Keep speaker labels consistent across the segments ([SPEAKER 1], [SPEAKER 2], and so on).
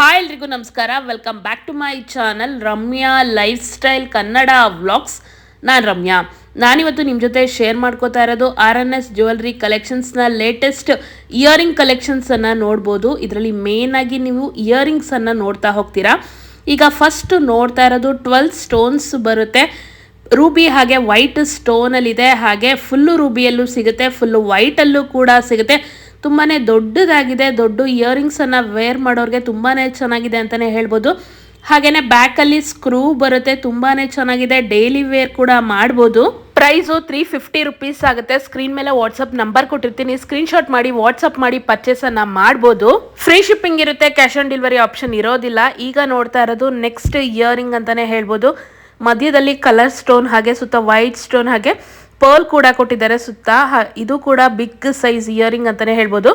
[SPEAKER 1] Hi ಎಲ್ರಿಗೂ ನಮಸ್ಕಾರ. Welcome back to my channel Ramya lifestyle Kannada vlogs. ನಾನು ರಮ್ಯಾ. ನಾನಿವತ್ತು ನಿಮ್ಮ ಜೊತೆ ಶೇರ್ ಮಾಡ್ಕೋತಾ ಇರೋದು RNS ಜ್ಯುವೆಲ್ರಿ ಕಲೆಕ್ಷನ್ಸ್ನ ಲೇಟೆಸ್ಟ್ ಇಯರಿಂಗ್ ಕಲೆಕ್ಷನ್ಸನ್ನು ನೋಡ್ಬೋದು. ಇದರಲ್ಲಿ ಮೇಯ್ನಾಗಿ ನೀವು ಇಯರಿಂಗ್ಸನ್ನು ನೋಡ್ತಾ ಹೋಗ್ತೀರಾ. ಈಗ ಫಸ್ಟ್ ನೋಡ್ತಾ ಇರೋದು 12 ಸ್ಟೋನ್ಸ್ ಬರುತ್ತೆ. ರೂಬಿ ಹಾಗೆ ವೈಟ್ ಸ್ಟೋನಲ್ಲಿದೆ, ಹಾಗೆ ಫುಲ್ಲು ರೂಬಿಯಲ್ಲೂ ಸಿಗುತ್ತೆ, ಫುಲ್ಲು ವೈಟಲ್ಲೂ ಕೂಡ ಸಿಗುತ್ತೆ. ತುಂಬಾ ದೊಡ್ಡದಾಗಿದೆ. ದೊಡ್ಡ ಇಯರಿಂಗ್ಸನ್ನು ವೇರ್ ಮಾಡೋರಿಗೆ ತುಂಬಾ ಚೆನ್ನಾಗಿದೆ ಅಂತಲೇ ಹೇಳ್ಬೋದು. ಹಾಗೆಯೇ ಬ್ಯಾಕಲ್ಲಿ ಸ್ಕ್ರೂ ಬರುತ್ತೆ, ತುಂಬಾ ಚೆನ್ನಾಗಿದೆ. ಡೈಲಿ ವೇರ್ ಕೂಡ ಮಾಡ್ಬೋದು. ಪ್ರೈಸು 350 ರುಪೀಸ್ ಆಗುತ್ತೆ. ಸ್ಕ್ರೀನ್ ಮೇಲೆ ವಾಟ್ಸಪ್ ನಂಬರ್ ಕೊಟ್ಟಿರ್ತೀನಿ, ಸ್ಕ್ರೀನ್ಶಾಟ್ ಮಾಡಿ ವಾಟ್ಸಪ್ ಮಾಡಿ ಪರ್ಚೇಸನ್ನು ಮಾಡ್ಬೋದು. ಫ್ರೀ ಶಿಪ್ಪಿಂಗ್ ಇರುತ್ತೆ, ಕ್ಯಾಶ್ ಆನ್ ಡೆಲಿವರಿ ಆಪ್ಷನ್ ಇರೋದಿಲ್ಲ. ಈಗ ನೋಡ್ತಾ ಇರೋದು ನೆಕ್ಸ್ಟ್ ಇಯರಿಂಗ್ ಅಂತಲೇ ಹೇಳ್ಬೋದು. ಮಧ್ಯದಲ್ಲಿ ಕಲರ್ ಸ್ಟೋನ್, ಹಾಗೆ ಸುತ್ತ ವೈಟ್ ಸ್ಟೋನ್, ಹಾಗೆ ಪರ್ಲ್ ಕೂಡ ಕೊಟ್ಟಿದ್ದಾರೆ ಸುತ್ತ. ಇದು ಕೂಡ ಬಿಗ್ ಸೈಜ್ ಇಯರಿಂಗ್ ಅಂತಲೇ ಹೇಳ್ಬೋದು.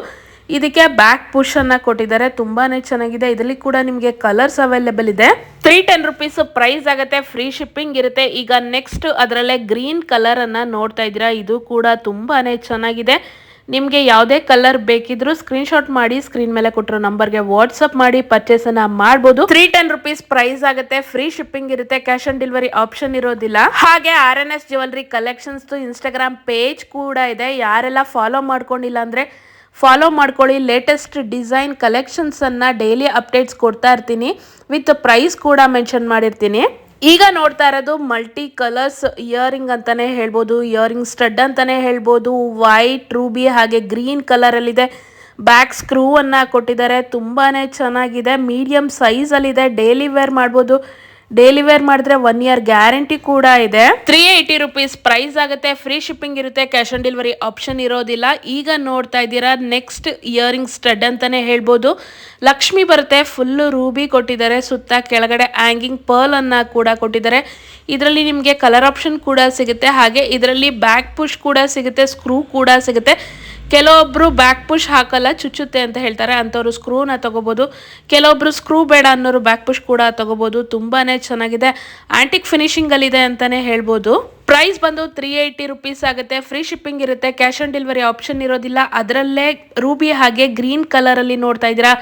[SPEAKER 1] ಇದಕ್ಕೆ ಬ್ಯಾಕ್ ಪುಷ್ ಅನ್ನ ಕೊಟ್ಟಿದ್ದಾರೆ, ತುಂಬಾನೇ ಚೆನ್ನಾಗಿದೆ. ಇದರಲ್ಲಿ ಕೂಡ ನಿಮಗೆ ಕಲರ್ಸ್ ಅವೈಲೇಬಲ್ ಇದೆ. 310 ರುಪೀಸ್ ಪ್ರೈಸ್ ಆಗುತ್ತೆ, ಫ್ರೀ ಶಿಪ್ಪಿಂಗ್ ಇರುತ್ತೆ. ಈಗ ನೆಕ್ಸ್ಟ್ ಅದರಲ್ಲೇ ಗ್ರೀನ್ ಕಲರ್ ಅನ್ನ ನೋಡ್ತಾ ಇದ್ದೀರಾ. ಇದು ಕೂಡ ತುಂಬಾನೇ ಚೆನ್ನಾಗಿದೆ. ನಿಮಗೆ ಯಾವುದೇ ಕಲರ್ ಬೇಕಿದ್ರೂ ಸ್ಕ್ರೀನ್ಶಾಟ್ ಮಾಡಿ ಸ್ಕ್ರೀನ್ ಮೇಲೆ ಕೊಟ್ಟಿರೋ ನಂಬರ್ಗೆ ವಾಟ್ಸಪ್ ಮಾಡಿ ಪರ್ಚೇಸನ್ನು ಮಾಡ್ಬೋದು. 310 ರುಪೀಸ್ ಪ್ರೈಸ್ ಆಗುತ್ತೆ, ಫ್ರೀ ಶಿಪ್ಪಿಂಗ್ ಇರುತ್ತೆ, ಕ್ಯಾಶ್ ಆನ್ ಡೆಲಿವರಿ ಆಪ್ಷನ್ ಇರೋದಿಲ್ಲ. ಹಾಗೆ RNS jewellery collections Instagram page ಕೂಡ ಇದೆ. ಯಾರೆಲ್ಲ ಫಾಲೋ ಮಾಡ್ಕೊಂಡಿಲ್ಲ ಅಂದ್ರೆ ಫಾಲೋ ಮಾಡ್ಕೊಳ್ಳಿ. ಲೇಟೆಸ್ಟ್ ಡಿಸೈನ್ ಕಲೆಕ್ಷನ್ಸ್ ಅನ್ನ ಡೈಲಿ ಅಪ್ಡೇಟ್ಸ್ ಕೊಡ್ತಾ ಇರ್ತೀನಿ, ವಿತ್ ಪ್ರೈಸ್ ಕೂಡ ಮೆನ್ಷನ್ ಮಾಡಿರ್ತೀನಿ. ಈಗ ನೋಡ್ತಾ ಇರೋದು ಮಲ್ಟಿ ಕಲರ್ಸ್ ಇಯರಿಂಗ್ ಅಂತಾನೆ ಹೇಳ್ಬೋದು, ಇಯರಿಂಗ್ ಸ್ಟಡ್ ಅಂತಾನೆ ಹೇಳ್ಬೋದು. ವೈಟ್, ರೂಬಿ ಹಾಗೆ ಗ್ರೀನ್ ಕಲರ್ ಅಲ್ಲಿ ಇದೆ. ಬ್ಯಾಕ್ ಸ್ಕ್ರೂ ಅನ್ನ ಕೊಟ್ಟಿದ್ದಾರೆ, ತುಂಬಾನೇ ಚೆನ್ನಾಗಿದೆ. ಮೀಡಿಯಂ ಸೈಜ್ ಅಲ್ಲಿ ಇದೆ, ಡೈಲಿ ವೇರ್ ಮಾಡ್ಬೋದು. ಡೈಲಿ ವೇರ್ ಮಾಡಿದ್ರೆ 1 ಇಯರ್ ಗ್ಯಾರಂಟಿ ಕೂಡ ಇದೆ. 380 ರುಪೀಸ್ ಪ್ರೈಸ್ ಆಗುತ್ತೆ, ಫ್ರೀ ಶಿಪ್ಪಿಂಗ್ ಇರುತ್ತೆ, ಕ್ಯಾಶ್ ಆನ್ ಡೆಲಿವರಿ ಆಪ್ಷನ್ ಇರೋದಿಲ್ಲ. ಈಗ ನೋಡ್ತಾ ಇದ್ದೀರಾ ನೆಕ್ಸ್ಟ್ ಇಯರಿಂಗ್ ಸ್ಟಡ್ ಅಂತಾನೆ ಹೇಳ್ಬೋದು. ಲಕ್ಷ್ಮಿ ಬರುತ್ತೆ, ಫುಲ್ ರೂಬಿ ಕೊಟ್ಟಿದ್ದಾರೆ, ಸುತ್ತ ಕೆಳಗಡೆ ಹ್ಯಾಂಗಿಂಗ್ ಪರ್ಲ್ ಅನ್ನ ಕೂಡ ಕೊಟ್ಟಿದ್ದಾರೆ. ಇದರಲ್ಲಿ ನಿಮಗೆ ಕಲರ್ ಆಪ್ಷನ್ ಕೂಡ ಸಿಗುತ್ತೆ, ಹಾಗೆ ಇದರಲ್ಲಿ ಬ್ಯಾಕ್ ಪುಷ್ ಕೂಡ ಸಿಗುತ್ತೆ, ಸ್ಕ್ರೂ ಕೂಡ ಸಿಗುತ್ತೆ. ಕೆಲವೊಬ್ರು ಬ್ಯಾಕ್ ಪುಷ್ ಹಾಕಲ್ಲ, ಚುಚ್ಚುತ್ತೆ ಅಂತ ಹೇಳ್ತಾರೆ, ಅಂಥವ್ರು ಸ್ಕ್ರೂನ ತಗೋಬಹುದು. ಕೆಲವೊಬ್ರು ಸ್ಕ್ರೂ ಬೇಡ ಅನ್ನೋರು ಬ್ಯಾಕ್ ಪುಷ್ ಕೂಡ ತಗೋಬಹುದು. ತುಂಬಾನೇ ಚೆನ್ನಾಗಿದೆ, ಆಂಟಿಕ್ ಫಿನಿಶಿಂಗ್ ಅಲ್ಲಿ ಇದೆ ಅಂತಾನೆ ಹೇಳ್ಬೋದು. ಪ್ರೈಸ್ ಬಂದು 380 ರುಪೀಸ್ ಆಗುತ್ತೆ, ಫ್ರೀ ಶಿಪ್ಪಿಂಗ್ ಇರುತ್ತೆ, ಕ್ಯಾಶ್ ಆನ್ ಡೆಲಿವರಿ ಆಪ್ಷನ್ ಇರೋದಿಲ್ಲ. ಅದರಲ್ಲೇ ರೂಬಿ ಹಾಗೆ ಗ್ರೀನ್ ಕಲರ್ ಅಲ್ಲಿ ನೋಡ್ತಾ ಇದ್ದೀರಾ.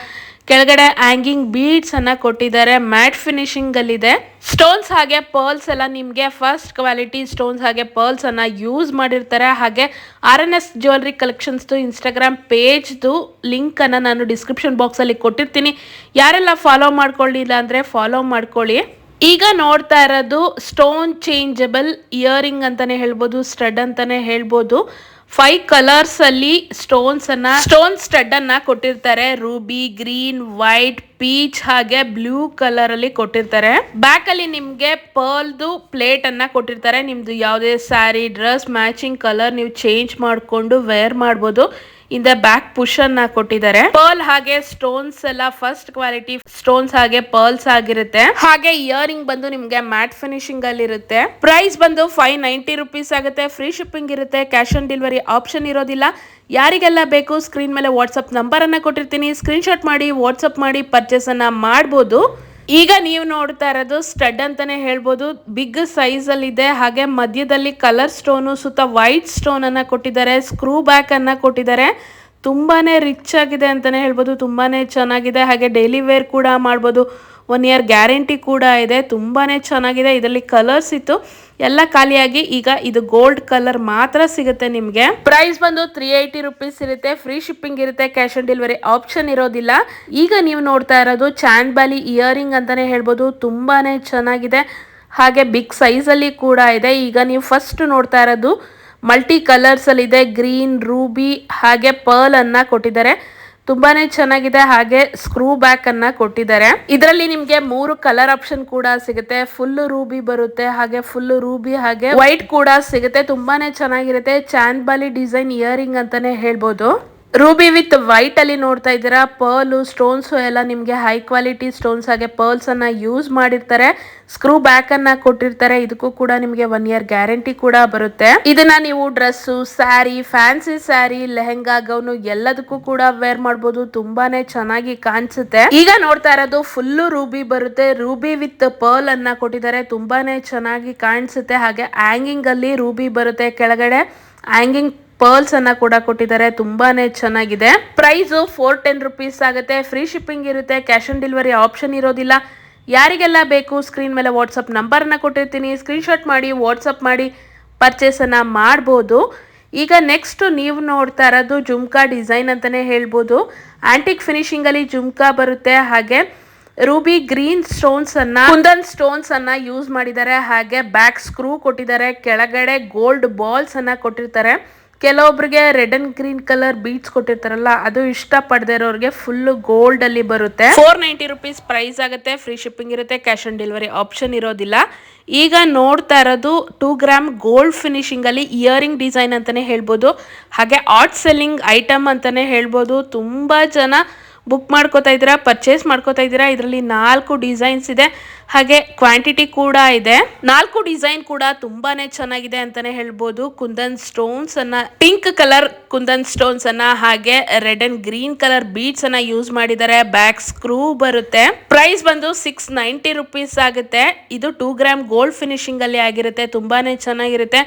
[SPEAKER 1] ಕೆಳಗಡೆ ಹ್ಯಾಂಗಿಂಗ್ ಬೀಡ್ಸ್ ಅನ್ನ ಕೊಟ್ಟಿದ್ದಾರೆ, ಮ್ಯಾಟ್ ಫಿನಿಶಿಂಗ್ ಅಲ್ಲಿ ಇದೆ. ಸ್ಟೋನ್ಸ್ ಹಾಗೆ ಪರ್ಲ್ಸ್ ಎಲ್ಲ ನಿಮಗೆ ಫಸ್ಟ್ ಕ್ವಾಲಿಟಿ ಸ್ಟೋನ್ಸ್ ಹಾಗೆ ಪರ್ಲ್ಸ್ ಅನ್ನ ಯೂಸ್ ಮಾಡಿರ್ತಾರೆ. ಹಾಗೆ RNS ಜ್ಯುವೆಲ್ರಿ ಕಲೆಕ್ಷನ್ಸ್ ಇನ್ಸ್ಟಾಗ್ರಾಮ್ ಪೇಜ್ದು ಲಿಂಕ್ ಅನ್ನ ನಾನು ಡಿಸ್ಕ್ರಿಪ್ಷನ್ ಬಾಕ್ಸ್ ಅಲ್ಲಿ ಕೊಟ್ಟಿರ್ತೀನಿ. ಯಾರೆಲ್ಲ ಫಾಲೋ ಮಾಡ್ಕೊಳ್ಳಿಲ್ಲ ಅಂದ್ರೆ ಫಾಲೋ ಮಾಡ್ಕೊಳ್ಳಿ. ಈಗ ನೋಡ್ತಾ ಇರೋದು ಸ್ಟೋನ್ ಚೇಂಜಬಲ್ ಇಯರಿಂಗ್ ಅಂತಾನೆ ಹೇಳ್ಬೋದು, ಸ್ಟಡ್ ಅಂತಾನೆ ಹೇಳ್ಬೋದು. 5 ಕಲರ್ಸ್ ಅಲ್ಲಿ ಸ್ಟೋನ್ ಸ್ಟಡ್ ಅನ್ನ ಕೊಟ್ಟಿರ್ತಾರೆ. ರೂಬಿ, ಗ್ರೀನ್, ವೈಟ್, ಪೀಚ್ ಹಾಗೆ ಬ್ಲೂ ಕಲರ್ ಅಲ್ಲಿ ಕೊಟ್ಟಿರ್ತಾರೆ. ಬ್ಯಾಕ್ ಅಲ್ಲಿ ನಿಮ್ಗೆ ಪರ್ಲ್ದು ಪ್ಲೇಟ್ ಅನ್ನ ಕೊಟ್ಟಿರ್ತಾರೆ. ನಿಮ್ದು ಯಾವುದೇ ಸ್ಯಾರಿ ಡ್ರೆಸ್ ಮ್ಯಾಚಿಂಗ್ ಕಲರ್ ನೀವು ಚೇಂಜ್ ಮಾಡ್ಕೊಂಡು ವೇರ್ ಮಾಡ್ಬೋದು. ಇಂದ ಬ್ಯಾಕ್ ಪುಷ್ ಅನ್ನ ಕೊಟ್ಟಿದ್ದಾರೆ. ಪರ್ಲ್ ಹಾಗೆ ಸ್ಟೋನ್ಸ್ ಎಲ್ಲ ಫಸ್ಟ್ ಕ್ವಾಲಿಟಿ ಸ್ಟೋನ್ಸ್ ಹಾಗೆ ಪರ್ಲ್ಸ್ ಆಗಿರುತ್ತೆ. ಹಾಗೆ ಇಯರಿಂಗ್ ಬಂದು ನಿಮ್ಗೆ ಮ್ಯಾಟ್ ಫಿನಿಶಿಂಗ್ ಅಲ್ಲಿ ಇರುತ್ತೆ. ಪ್ರೈಸ್ ಬಂದು 590 ರುಪೀಸ್ ಆಗುತ್ತೆ, ಫ್ರೀ ಶಿಪ್ಪಿಂಗ್ ಇರುತ್ತೆ, ಕ್ಯಾಶ್ ಆನ್ ಡೆಲಿವರಿ ಆಪ್ಷನ್ ಇರೋದಿಲ್ಲ. ಯಾರಿಗೆಲ್ಲ ಬೇಕು ಸ್ಕ್ರೀನ್ ಮೇಲೆ ವಾಟ್ಸಪ್ ನಂಬರ್ ಅನ್ನ ಕೊಟ್ಟಿರ್ತೀನಿ, ಸ್ಕ್ರೀನ್ಶಾಟ್ ಮಾಡಿ ವಾಟ್ಸಪ್ ಮಾಡಿ ಪರ್ಚೇಸ್ ಅನ್ನ ಮಾಡ್ಬೋದು. ಈಗ ನೀವು ನೋಡ್ತಾ ಇರೋದು ಸ್ಟಡ್ ಅಂತಾನೆ ಹೇಳ್ಬೋದು, ಬಿಗ್ ಸೈಜ್ ಅಲ್ಲಿ ಇದೆ. ಹಾಗೆ ಮಧ್ಯದಲ್ಲಿ ಕಲರ್ ಸ್ಟೋನು, ಸುತ್ತ ವೈಟ್ ಸ್ಟೋನ್ ಅನ್ನ ಕೊಟ್ಟಿದ್ದಾರೆ, ಸ್ಕ್ರೂ ಬ್ಯಾಕ್ ಅನ್ನ ಕೊಟ್ಟಿದ್ದಾರೆ. ತುಂಬಾನೇ ರಿಚ್ ಆಗಿದೆ ಅಂತಾನೆ ಹೇಳ್ಬೋದು, ತುಂಬಾನೇ ಚೆನ್ನಾಗಿದೆ. ಹಾಗೆ ಡೈಲಿ ವೇರ್ ಕೂಡ ಮಾಡ್ಬೋದು, 1 ಇಯರ್ ಗ್ಯಾರಂಟಿ ಕೂಡ ಇದೆ. ತುಂಬಾನೇ ಚೆನ್ನಾಗಿದೆ. ಇದರಲ್ಲಿ ಕಲರ್ಸ್ ಇತ್ತು, ಎಲ್ಲ ಖಾಲಿಯಾಗಿ ಈಗ ಇದು ಗೋಲ್ಡ್ ಕಲರ್ ಮಾತ್ರ ಸಿಗುತ್ತೆ ನಿಮಗೆ. ಪ್ರೈಸ್ ಬಂದು 380 ರುಪೀಸ್ ಇರುತ್ತೆ, ಫ್ರೀ ಶಿಪ್ಪಿಂಗ್ ಇರುತ್ತೆ, ಕ್ಯಾಶ್ ಆನ್ ಡೆಲಿವರಿ ಆಪ್ಷನ್ ಇರೋದಿಲ್ಲ. ಈಗ ನೀವು ನೋಡ್ತಾ ಇರೋದು ಚಾಂದ್ಬಾಲಿ ಇಯರಿಂಗ್ ಅಂತಾನೆ ಹೇಳ್ಬೋದು, ತುಂಬಾನೇ ಚೆನ್ನಾಗಿದೆ. ಹಾಗೆ ಬಿಗ್ ಸೈಜ್ ಅಲ್ಲಿ ಕೂಡ ಇದೆ. ಈಗ ನೀವು ಫಸ್ಟ್ ನೋಡ್ತಾ ಇರೋದು ಮಲ್ಟಿ ಕಲರ್ಸ್ ಅಲ್ಲಿ ಇದೆ. ಗ್ರೀನ್, ರೂಬಿ ಹಾಗೆ ಪರ್ಲ್ ಅನ್ನ ಕೊಟ್ಟಿದ್ದಾರೆ, ತುಂಬಾನೇ ಚೆನ್ನಾಗಿದೆ. ಹಾಗೆ ಸ್ಕ್ರೂ ಬ್ಯಾಕ್ ಅನ್ನ ಕೊಟ್ಟಿದ್ದಾರೆ. ಇದರಲ್ಲಿ ನಿಮ್ಗೆ 3 ಕಲರ್ ಆಪ್ಷನ್ ಕೂಡ ಸಿಗುತ್ತೆ. ಫುಲ್ ರೂಬಿ ಬರುತ್ತೆ, ಹಾಗೆ ಫುಲ್ ರೂಬಿ ಹಾಗೆ ವೈಟ್ ಕೂಡ ಸಿಗುತ್ತೆ. ತುಂಬಾನೇ ಚೆನ್ನಾಗಿರುತ್ತೆ. ಚಾಂದ್ಬಾಲಿ ಡಿಸೈನ್ ಇಯರಿಂಗ್ ಅಂತಾನೆ ಹೇಳ್ಬೋದು. ರೂಬಿ ವಿತ್ ವೈಟ್ ಅಲ್ಲಿ ನೋಡ್ತಾ ಇದ್ದೀರಾ. ಪರ್ಲ್ ಸ್ಟೋನ್ಸ್ ಎಲ್ಲ ನಿಮ್ಗೆ ಹೈ ಕ್ವಾಲಿಟಿ ಸ್ಟೋನ್ಸ್ ಹಾಗೆ ಪರ್ಲ್ಸ್ ಅನ್ನ ಯೂಸ್ ಮಾಡಿರ್ತಾರೆ. ಸ್ಕ್ರೂ ಬ್ಯಾಕ್ ಅನ್ನ ಕೊಟ್ಟಿರ್ತಾರೆ. ಇದಕ್ಕೂ ಕೂಡ ನಿಮ್ಗೆ 1 ಇಯರ್ ಗ್ಯಾರಂಟಿ ಕೂಡ ಬರುತ್ತೆ. ಇದನ್ನ ನೀವು dress, sari, fancy sari, lehenga, gown ಎಲ್ಲದಕ್ಕೂ ಕೂಡ ವೇರ್ ಮಾಡ್ಬೋದು. ತುಂಬಾನೇ ಚೆನ್ನಾಗಿ ಕಾಣಿಸುತ್ತೆ. ಈಗ ನೋಡ್ತಾ ಇರೋದು ಫುಲ್ ರೂಬಿ ಬರುತ್ತೆ, ರೂಬಿ ವಿತ್ ಪರ್ಲ್ ಅನ್ನ ಕೊಟ್ಟಿದ್ದಾರೆ, ತುಂಬಾನೇ ಚೆನ್ನಾಗಿ ಕಾಣಿಸುತ್ತೆ. ಹಾಗೆ ಹ್ಯಾಂಗಿಂಗ್ ಅಲ್ಲಿ ರೂಬಿ ಬರುತ್ತೆ, ಕೆಳಗಡೆ ಹ್ಯಾಂಗಿಂಗ್ ಪರ್ಲ್ಸ್ ಅನ್ನ ಕೂಡ ಕೊಟ್ಟಿದ್ದಾರೆ, ತುಂಬಾನೇ ಚೆನ್ನಾಗಿದೆ. ಪ್ರೈಸ್ 410 rupees ಆಗುತ್ತೆ. ಫ್ರೀ ಶಿಪ್ಪಿಂಗ್ ಇರುತ್ತೆ, ಕ್ಯಾಶ್ ಆನ್ ಡೆಲಿವರಿ ಆಪ್ಷನ್ ಇರೋದಿಲ್ಲ. ಯಾರಿಗೆಲ್ಲ ಬೇಕು ಸ್ಕ್ರೀನ್ ಮೇಲೆ ವಾಟ್ಸಪ್ ನಂಬರ್ನ ಕೊಟ್ಟಿರ್ತೀನಿ, ಸ್ಕ್ರೀನ್ಶಾಟ್ ಮಾಡಿ ವಾಟ್ಸಪ್ ಮಾಡಿ ಪರ್ಚೇಸನ್ನು ಮಾಡ್ಬೋದು. ಈಗ ನೆಕ್ಸ್ಟ್ ನೀವು ನೋಡ್ತಾ ಇರೋದು ಜುಮ್ಕಾ ಡಿಸೈನ್ ಅಂತಲೇ ಹೇಳ್ಬೋದು. ಆಂಟಿಕ್ ಫಿನಿಶಿಂಗಲ್ಲಿ ಜುಮ್ಕಾ ಬರುತ್ತೆ, ಹಾಗೆ ರೂಬಿ ಗ್ರೀನ್ ಸ್ಟೋನ್ಸನ್ನು ಕುಂದನ್ ಸ್ಟೋನ್ಸನ್ನು ಯೂಸ್ ಮಾಡಿದ್ದಾರೆ. ಹಾಗೆ ಬ್ಯಾಕ್ ಸ್ಕ್ರೂ ಕೊಟ್ಟಿದ್ದಾರೆ, ಕೆಳಗಡೆ ಗೋಲ್ಡ್ ಬಾಲ್ಸನ್ನು ಕೊಟ್ಟಿರ್ತಾರೆ. ಕೆಲವೊಬ್ರಿಗೆ red and green colour beads ಕೊಟ್ಟಿರ್ತಾರಲ್ಲ, ಅದು ಇಷ್ಟ ಪಡದೇ ಇರೋರಿಗೆ ಫುಲ್ ಗೋಲ್ಡ್ ಅಲ್ಲಿ ಬರುತ್ತೆ. 490 rupees ಪ್ರೈಸ್ ಆಗುತ್ತೆ. ಫ್ರೀ ಶಿಪ್ಪಿಂಗ್ ಇರುತ್ತೆ, ಕ್ಯಾಶ್ ಆನ್ ಡೆಲಿವರಿ ಆಪ್ಷನ್ ಇರೋದಿಲ್ಲ. ಈಗ ನೋಡ್ತಾ ಇರೋದು 2 ಗ್ರಾಮ್ ಗೋಲ್ಡ್ ಫಿನಿಶಿಂಗ್ ಅಲ್ಲಿ ಇಯರಿಂಗ್ ಡಿಸೈನ್ ಅಂತಾನೆ ಹೇಳ್ಬೋದು, ಹಾಗೆ ಆರ್ಟ್ ಸೆಲ್ಲಿಂಗ್ ಐಟಮ್ ಅಂತಾನೆ ಹೇಳ್ಬೋದು. ತುಂಬಾ ಜನ ಬುಕ್ ಮಾಡ್ಕೋತಾ ಇದ್ದೀರಾ, ಪರ್ಚೇಸ್ ಮಾಡ್ಕೋತಾ ಇದ್ದೀರಾ. ಇದರಲ್ಲಿ 4 ಡಿಸೈನ್ಸ್ ಇದೆ, ಹಾಗೆ ಕ್ವಾಂಟಿಟಿ ಕೂಡ ಇದೆ. 4 ಡಿಸೈನ್ ಕೂಡ ತುಂಬಾನೇ ಚೆನ್ನಾಗಿದೆ ಅಂತಾನೆ ಹೇಳ್ಬೋದು. ಕುಂದನ್ ಸ್ಟೋನ್ಸ್ ಅನ್ನ, ಪಿಂಕ್ ಕಲರ್ ಕುಂದನ್ ಸ್ಟೋನ್ಸ್ ಅನ್ನ, ಹಾಗೆ red and green colour beads ಅನ್ನ ಯೂಸ್ ಮಾಡಿದ್ದಾರೆ. ಬ್ಯಾಕ್ ಸ್ಕ್ರೂ ಬರುತ್ತೆ. ಪ್ರೈಸ್ ಬಂದು 690 rupees ಆಗುತ್ತೆ. ಇದು 2 ಗ್ರಾಮ್ ಗೋಲ್ಡ್ ಫಿನಿಶಿಂಗ್ ಅಲ್ಲಿ ಆಗಿರುತ್ತೆ, ತುಂಬಾನೇ ಚೆನ್ನಾಗಿರುತ್ತೆ.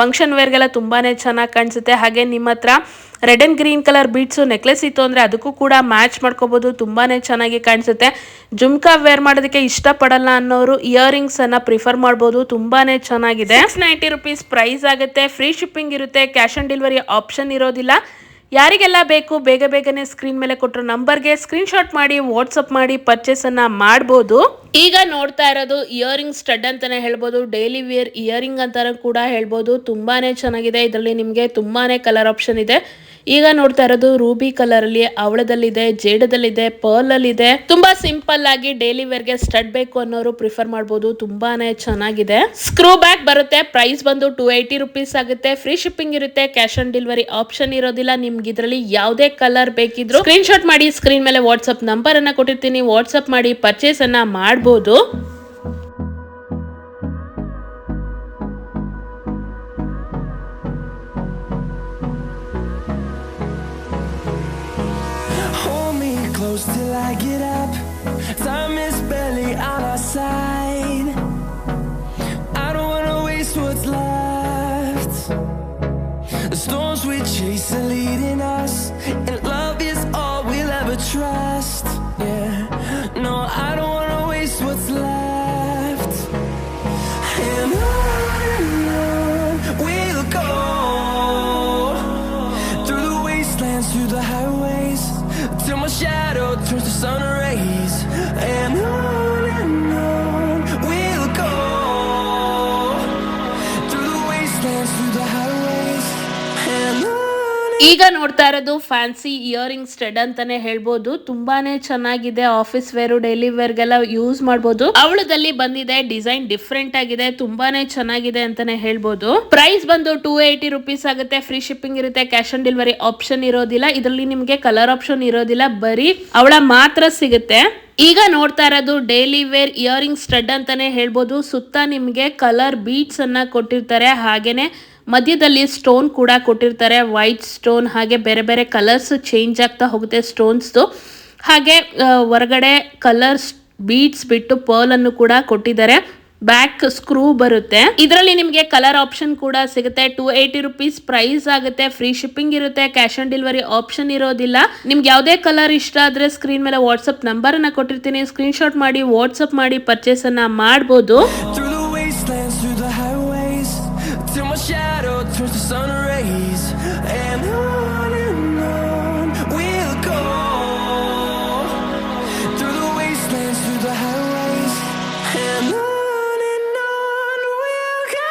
[SPEAKER 1] ಫಂಕ್ಷನ್ ವೇರ್ಗೆಲ್ಲ ತುಂಬಾನೇ ಚೆನ್ನಾಗಿ ಕಾಣಿಸುತ್ತೆ. ಹಾಗೆ ನಿಮ್ಮ ಹತ್ರ red and green colour beads necklace ಇತ್ತು ಅಂದ್ರೆ ಅದಕ್ಕೂ ಕೂಡ ಮ್ಯಾಚ್ ಮಾಡ್ಕೋಬಹುದು, ತುಂಬಾನೇ ಚೆನ್ನಾಗಿ ಕಾಣಿಸುತ್ತೆ. ಜುಮ್ಕಾ ವೇರ್ ಮಾಡೋದಕ್ಕೆ ಇಷ್ಟಪಡಲ್ಲ ಅನ್ನೋರು ಇಯರಿಂಗ್ಸ್ ಅನ್ನ ಪ್ರಿಫರ್ ಮಾಡಬಹುದು, ತುಂಬಾನೇ ಚೆನ್ನಾಗಿದೆ. 690 rupees ಪ್ರೈಸ್ ಆಗುತ್ತೆ. ಫ್ರೀ ಶಿಪ್ಪಿಂಗ್ ಇರುತ್ತೆ, ಕ್ಯಾಶ್ ಆನ್ ಡೆಲಿವರಿ ಆಪ್ಷನ್ ಇರೋದಿಲ್ಲ. ಯಾರಿಗೆಲ್ಲ ಬೇಕು ಬೇಗ ಬೇಗನೆ ಸ್ಕ್ರೀನ್ ಮೇಲೆ ಕೊಟ್ಟರು ನಂಬರ್ಗೆ ಸ್ಕ್ರೀನ್ಶಾಟ್ ಮಾಡಿ ವಾಟ್ಸಪ್ ಮಾಡಿ ಪರ್ಚೇಸ್ ಅನ್ನ ಮಾಡಬಹುದು. ಈಗ ನೋಡ್ತಾ ಇರೋದು ಇಯರಿಂಗ್ ಸ್ಟಡ್ ಅಂತಾನೆ ಹೇಳ್ಬೋದು, ಡೈಲಿ ವೇರ್ ಇಯರಿಂಗ್ ಅಂತಾನೆ ಕೂಡ ಹೇಳ್ಬೋದು. ತುಂಬಾನೇ ಚೆನ್ನಾಗಿದೆ. ಇದರಲ್ಲಿ ನಿಮಗೆ ತುಂಬಾನೇ ಕಲರ್ ಆಪ್ಷನ್ ಇದೆ. ಈಗ ನೋಡ್ತಾ ಇರೋದು ರೂಬಿ ಕಲರ್ ಅಲ್ಲಿ, ಅವಳದಲ್ಲಿದೆ, ಜೇಡದಲ್ಲಿದೆ, ಪರ್ಲ್ ಅಲ್ಲಿ ಇದೆ. ತುಂಬಾ ಸಿಂಪಲ್ ಆಗಿ ಡೈಲಿ ವೇರ್ ಗೆ ಸ್ಟಡ್ ಬೇಕು ಅನ್ನೋರು ಪ್ರಿಫರ್ ಮಾಡಬಹುದು, ತುಂಬಾನೇ ಚೆನ್ನಾಗಿದೆ. ಸ್ಕ್ರೂ ಬ್ಯಾಕ್ ಬರುತ್ತೆ. ಪ್ರೈಸ್ ಬಂದು 280 rupees ಆಗುತ್ತೆ. ಫ್ರೀ ಶಿಪ್ಪಿಂಗ್ ಇರುತ್ತೆ, ಕ್ಯಾಶ್ ಆನ್ ಡೆಲಿವರಿ ಆಪ್ಷನ್ ಇರೋದಿಲ್ಲ. ನಿಮ್ಗೆ ಇದರಲ್ಲಿ ಯಾವುದೇ ಕಲರ್ ಬೇಕಿದ್ರು ಸ್ಕ್ರೀನ್ ಶಾಟ್ ಮಾಡಿ ಸ್ಕ್ರೀನ್ ಮೇಲೆ ವಾಟ್ಸ್ಆಪ್ ನಂಬರ್ ಅನ್ನ ಕೊಟ್ಟಿರ್ತೀನಿ, ವಾಟ್ಸ್ಆಪ್ ಮಾಡಿ ಪರ್ಚೇಸ್ ಅನ್ನ ಮಾಡಬಹುದು.
[SPEAKER 2] Close till I get up, time is barely on our side. I don't wanna waste what's left. The storms we chase are leading us, and love is all we'll ever trust. Yeah, no, I don't wanna waste what's left. And on we'll go, through the wastelands, through the highways, till my shadow turns to sun rays. And on we'll go, through the wastelands, through the highways. And
[SPEAKER 1] ಈಗ ನೋಡ್ತಾ ಇರೋದು fancy earring stud ಅಂತಾನೆ ಹೇಳ್ಬೋದು. ತುಂಬಾನೇ ಚೆನ್ನಾಗಿದೆ. Office wear, daily ವೇರ್ಗೆಲ್ಲ use ಮಾಡಬಹುದು. ಅವಳದಲ್ಲಿ ಬಂದಿದೆ, design different ಆಗಿದೆ, ತುಂಬಾನೇ ಚೆನ್ನಾಗಿದೆ ಅಂತಾನೆ ಹೇಳ್ಬೋದು. ಪ್ರೈಸ್ ಬಂದು 280 rupees ಆಗುತ್ತೆ. ಫ್ರೀ ಶಿಪ್ಪಿಂಗ್ ಇರುತ್ತೆ, ಕ್ಯಾಶ್ ಆನ್ ಡೆಲಿವರಿ ಆಪ್ಷನ್ ಇರೋದಿಲ್ಲ. ಇದರಲ್ಲಿ ನಿಮಗೆ ಕಲರ್ ಆಪ್ಷನ್ ಇರೋದಿಲ್ಲ, ಬರೀ ಅವಳ ಮಾತ್ರ ಸಿಗುತ್ತೆ. ಈಗ ನೋಡ್ತಾ ಇರೋದು ಡೈಲಿ ವೇರ್ ಇಯರಿಂಗ್ ಸ್ಟಡ್ ಅಂತಾನೆ ಹೇಳ್ಬೋದು. ಸುತ್ತ ನಿಮಗೆ ಕಲರ್ ಬೀಡ್ಸ್ ಅನ್ನ ಕೊಟ್ಟಿರ್ತಾರೆ, ಹಾಗೇನೆ ಮಧ್ಯದಲ್ಲಿ ಸ್ಟೋನ್ ಕೂಡ ಕೊಟ್ಟಿರ್ತಾರೆ, ವೈಟ್ ಸ್ಟೋನ್, ಹಾಗೆ ಬೇರೆ ಬೇರೆ ಕಲರ್ಸ್ ಚೇಂಜ್ ಆಗ್ತಾ ಹೋಗುತ್ತೆ ಸ್ಟೋನ್ಸ್ದು. ಹಾಗೆ ಹೊರಗಡೆ ಕಲರ್ಸ್ ಬೀಡ್ಸ್ ಬಿಟ್ಟು ಪರ್ಲ್ ಅನ್ನು ಕೂಡ ಕೊಟ್ಟಿದ್ದಾರೆ. ಬ್ಯಾಕ್ ಸ್ಕ್ರೂ ಬರುತ್ತೆ. ಇದರಲ್ಲಿ ನಿಮಗೆ ಕಲರ್ ಆಪ್ಷನ್ ಕೂಡ ಸಿಗುತ್ತೆ. 280 rupees ಪ್ರೈಸ್ ಆಗುತ್ತೆ. ಫ್ರೀ ಶಿಪ್ಪಿಂಗ್ ಇರುತ್ತೆ, ಕ್ಯಾಶ್ ಆನ್ ಡೆಲಿವರಿ ಆಪ್ಷನ್ ಇರೋದಿಲ್ಲ. ನಿಮ್ಗೆ ಯಾವುದೇ ಕಲರ್ ಇಷ್ಟ ಆದ್ರೆ ಸ್ಕ್ರೀನ್ ಮೇಲೆ ವಾಟ್ಸ್ಆಪ್ ನಂಬರ್ ಅನ್ನ ಕೊಟ್ಟಿರ್ತೀನಿ, ಸ್ಕ್ರೀನ್ ಶಾಟ್ ಮಾಡಿ ವಾಟ್ಸ್ಆಪ್ ಮಾಡಿ ಪರ್ಚೇಸ್ ಅನ್ನ ಮಾಡಬಹುದು.
[SPEAKER 2] till my shadow turns to sun rays. And on we'll go, through the wastelands, through the highways. And on we'll go.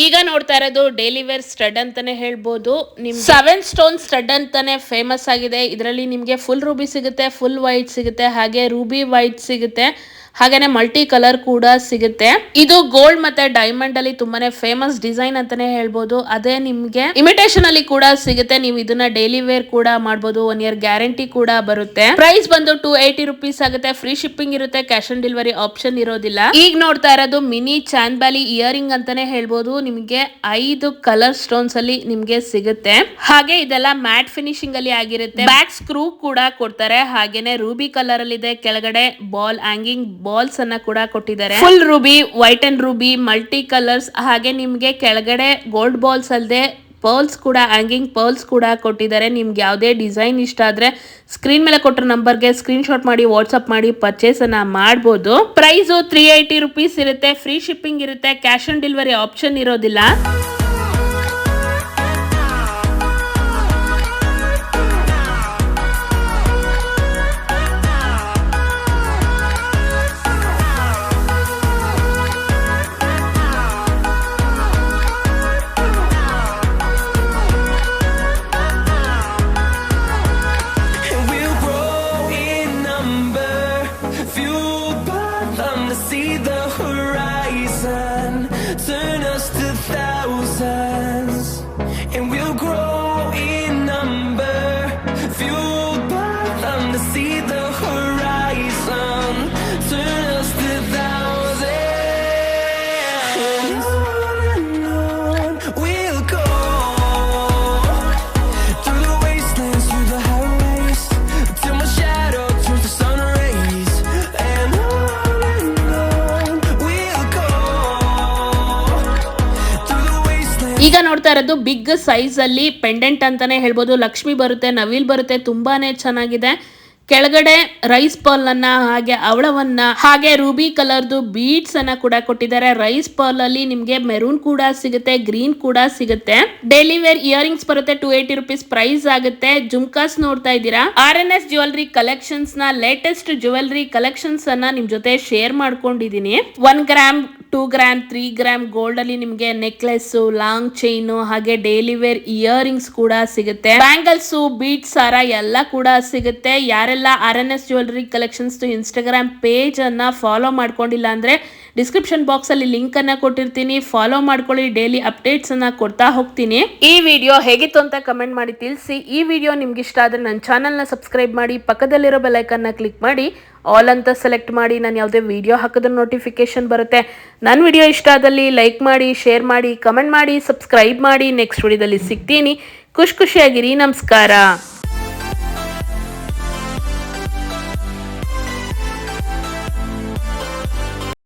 [SPEAKER 1] ಈಗ ನೋಡ್ತಾ ಇರೋದು ಡೈಲಿ ವೇರ್ ಸ್ಟಡ್ ಅಂತಾನೆ ಹೇಳ್ಬೋದು. ನಿಮ್ 7 ಸ್ಟೋನ್ ಸ್ಟಡ್ ಅಂತಾನೆ ಫೇಮಸ್ ಆಗಿದೆ. ಇದರಲ್ಲಿ ನಿಮ್ಗೆ ಫುಲ್ ರೂಬಿ ಸಿಗುತ್ತೆ, ಫುಲ್ ವೈಟ್ ಸಿಗುತ್ತೆ, ಹಾಗೆ ರೂಬಿ ವೈಟ್ ಸಿಗುತ್ತೆ, ಹಾಗೇನೆ ಮಲ್ಟಿ ಕಲರ್ ಕೂಡ ಸಿಗುತ್ತೆ. ಇದು ಗೋಲ್ಡ್ ಮತ್ತೆ ಡೈಮಂಡ್ ಅಲ್ಲಿ ತುಂಬಾನೇ ಫೇಮಸ್ ಡಿಸೈನ್ ಅಂತಾನೆ ಹೇಳ್ಬೋದು. ಅದೇ ನಿಮ್ಗೆ ಇಮಿಟೇಷನ್ ಅಲ್ಲಿ ಕೂಡ ಸಿಗುತ್ತೆ. ನೀವು ಇದನ್ನ ಡೈಲಿ ವೇರ್ ಕೂಡ ಮಾಡಬಹುದು. 1 year ಗ್ಯಾರಂಟಿ ಕೂಡ ಬರುತ್ತೆ. ಪ್ರೈಸ್ ಬಂದು 280 rupees ಆಗುತ್ತೆ. ಫ್ರೀ ಶಿಪ್ಪಿಂಗ್ ಇರುತ್ತೆ, ಕ್ಯಾಶ್ ಆನ್ ಡೆಲಿವರಿ ಆಪ್ಷನ್ ಇರೋದಿಲ್ಲ. ಈಗ ನೋಡ್ತಾ ಇರೋದು ಮಿನಿ ಚಾಂದ್ಬಾಲಿ ಇಯರಿಂಗ್ ಅಂತಾನೆ ಹೇಳ್ಬೋದು. ನಿಮ್ಗೆ 5 ಕಲರ್ ಸ್ಟೋನ್ಸ್ ಅಲ್ಲಿ ನಿಮ್ಗೆ ಸಿಗುತ್ತೆ. ಹಾಗೆ ಇದೆಲ್ಲ ಮ್ಯಾಟ್ ಫಿನಿಶಿಂಗ್ ಅಲ್ಲಿ ಆಗಿರುತ್ತೆ. ಬ್ಯಾಕ್ ಸ್ಕ್ರೂ ಕೂಡ ಕೊಡ್ತಾರೆ. ಹಾಗೇನೆ ರೂಬಿ ಕಲರ್ ಅಲ್ಲಿ ಇದೆ, ಕೆಳಗಡೆ ಬಾಲ್ ಹ್ಯಾಂಗಿಂಗ್ ಬಾಲ್ಸ್ ಅನ್ನ ಕೂಡ ಕೊಟ್ಟಿದ್ದಾರೆ. Full Ruby, white and Ruby, multi colours, ಹಾಗೆ ನಿಮ್ಗೆ ಕೆಳಗಡೆ ಗೋಲ್ಡ್ ಬಾಲ್ಸ್ ಅಲ್ಲದೆ ಪರ್ಲ್ಸ್ ಕೂಡ, ಹ್ಯಾಂಗಿಂಗ್ ಪರ್ಲ್ಸ್ ಕೂಡ ಕೊಟ್ಟಿದ್ದಾರೆ. ನಿಮ್ಗೆ ಯಾವುದೇ ಡಿಸೈನ್ ಇಷ್ಟ ಆದ್ರೆ ಸ್ಕ್ರೀನ್ ಮೇಲೆ ಕೊಟ್ಟಿರೋ ನಂಬರ್ಗೆ ಸ್ಕ್ರೀನ್ ಶಾಟ್ ಮಾಡಿ ವಾಟ್ಸ್ಆಪ್ ಮಾಡಿ ಪರ್ಚೇಸ್ ಅನ್ನ ಮಾಡಬಹುದು. ಪ್ರೈಸ್ 380 ರುಪೀಸ್ ಇರುತ್ತೆ. ಫ್ರೀ ಶಿಪ್ಪಿಂಗ್ ಇರುತ್ತೆ. ಕ್ಯಾಶ್ ಆನ್ ಡೆಲಿವರಿ ಆಪ್ಷನ್ ಇರೋದಿಲ್ಲ.
[SPEAKER 2] Turn us to thousands, and we'll grow in number, fueled by them to see the horizon. Turn us to thousands, and on we'll go, through the wastelands, through the highways, till my shadow turns to sun rays. And on we'll go.
[SPEAKER 1] ಈಗ ನೋಡ್ತಾ ಇರೋದು big size ಅಲ್ಲಿ pendant ಅಂತಾನೆ ಹೇಳ್ಬೋದು. ಲಕ್ಷ್ಮಿ ಬರುತ್ತೆ, ನವಿಲ್ ಬರುತ್ತೆ, ತುಂಬಾನೇ ಚೆನ್ನಾಗಿದೆ. ಕೆಳಗಡೆ ರೈಸ್ ಪರ್ಲ್ ಅನ್ನ, ಹಾಗೆ ಅವಳವನ್ನ, ಹಾಗೆ ರೂಬಿ ಕಲರ್ದು ಬೀಡ್ಸ್ ಅನ್ನ ಕೂಡ ಕೊಟ್ಟಿದ್ದಾರೆ. ರೈಸ್ ಪರ್ಲ್ ಅಲ್ಲಿ ನಿಮ್ಗೆ ಮೆರೂನ್ ಕೂಡ ಸಿಗುತ್ತೆ, ಗ್ರೀನ್ ಕೂಡ ಸಿಗುತ್ತೆ. ಡೈಲಿ ವೇರ್ ಇಯರಿಂಗ್ಸ್ ಬರುತ್ತೆ. 280 ರುಪೀಸ್ ಪ್ರೈಸ್ ಆಗುತ್ತೆ. ಜುಮ್ಕಾಸ್ ನೋಡ್ತಾ ಇದ್ದೀರಾ. RNS ಜ್ಯುವೆಲ್ರಿ ಕಲೆಕ್ಷನ್ಸ್ ನ ಲೇಟೆಸ್ಟ್ ಜ್ಯುವೆಲ್ರಿ ಕಲೆಕ್ಷನ್ಸ್ ಅನ್ನ ನಿಮ್ ಜೊತೆ ಶೇರ್ ಮಾಡ್ಕೊಂಡಿದೀನಿ. 1 ಗ್ರಾಮ್, 2 ಗ್ರಾಮ್, 3 ಗ್ರಾಮ್ ಗೋಲ್ಡ್ ಅಲ್ಲಿ ನಿಮ್ಗೆ ನೆಕ್ಲೆಸ್, ಲಾಂಗ್ ಚೈನ್, ಹಾಗೆ ಡೈಲಿ ವೇರ್ ಇಯರಿಂಗ್ಸ್ ಕೂಡ ಸಿಗುತ್ತೆ. ಬ್ಯಾಂಗಲ್ಸ್, ಬೀಡ್ಸ್, ಸಾರ ಎಲ್ಲ ಕೂಡ ಸಿಗುತ್ತೆ. ಯಾರೆಲ್ಲ RNS jewellery collections Instagram page ಅನ್ನ ಫಾಲೋ ಮಾಡ್ಕೊಂಡಿಲ್ಲ ಅಂದ್ರೆ ಡಿಸ್ಕ್ರಿಪ್ಷನ್ ಬಾಕ್ಸ್ ಅಲ್ಲಿ ಲಿಂಕ್ ಅನ್ನ ಕೊಟ್ಟಿರ್ತೀನಿ. ಫಾಲೋ ಮಾಡ್ಕೊಳ್ಳಿ. ಡೈಲಿ ಅಪ್ಡೇಟ್ಸ್ ಅನ್ನ ಕೊಡ್ತಾ ಹೋಗ್ತೀನಿ. ಈ ವಿಡಿಯೋ ಹೇಗಿತ್ತು ಅಂತ ಕಮೆಂಟ್ ಮಾಡಿ ತಿಳಿಸಿ. ಈ ವಿಡಿಯೋ ನಿಮ್ಗೆ ಇಷ್ಟ ಆದ್ರೆ ನನ್ನ ಚಾನೆಲ್ ನ ಸಬ್ಸ್ಕ್ರೈಬ್ ಮಾಡಿ, ಪಕ್ಕದಲ್ಲಿರೋ ಬೆಲ್ ಐಕಾನ್ ನ ಕ್ಲಿಕ್ ಮಾಡಿ ಆಲ್ ಅಂತ ಸೆಲೆಕ್ಟ್ ಮಾಡಿ. ನಾನು ಯಾವುದೇ ವಿಡಿಯೋ ಹಾಕಿದ್ರೆ ನೋಟಿಫಿಕೇಶನ್ ಬರುತ್ತೆ. ನನ್ನ ವಿಡಿಯೋ ಇಷ್ಟ ಆದಲ್ಲಿ ಲೈಕ್ ಮಾಡಿ, ಶೇರ್ ಮಾಡಿ, ಕಮೆಂಟ್ ಮಾಡಿ, ಸಬ್ಸ್ಕ್ರೈಬ್ ಮಾಡಿ. ನೆಕ್ಸ್ಟ್ ವಿಡಿಯೋದಲ್ಲಿ ಸಿಗ್ತೀನಿ. ಖುಷಿಯಾಗಿರಿ. ನಮಸ್ಕಾರ.